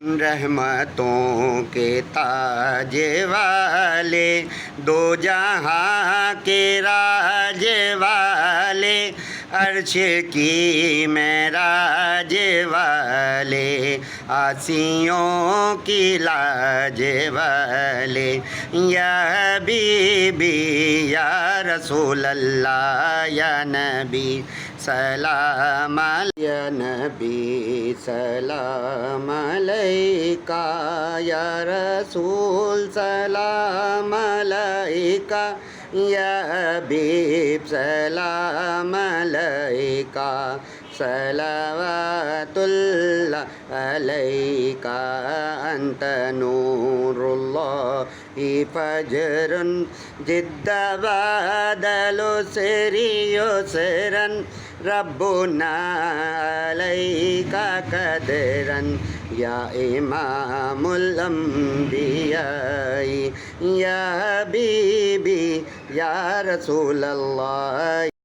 रहमतों के ताजे वाले, दो जहाँ के राजे वाले, अर्श की मेराज वाले, आसियों की लाज वाले, या हबीबी या रसूल अल्लाह, या नबी सलाम या नबी सलाम अलैका, या रसूल सलाम अलैका, या हबीब सलाम अलैका, सलावतुल्लाह अलैका, अंत नूरुल्लाहि फजरुन जिद्दा बादलु सिरी युसरन, रब्बुना अलैका कदरन, या इमामुल अंबिया, या हबीबी या रसूल अल्लाह।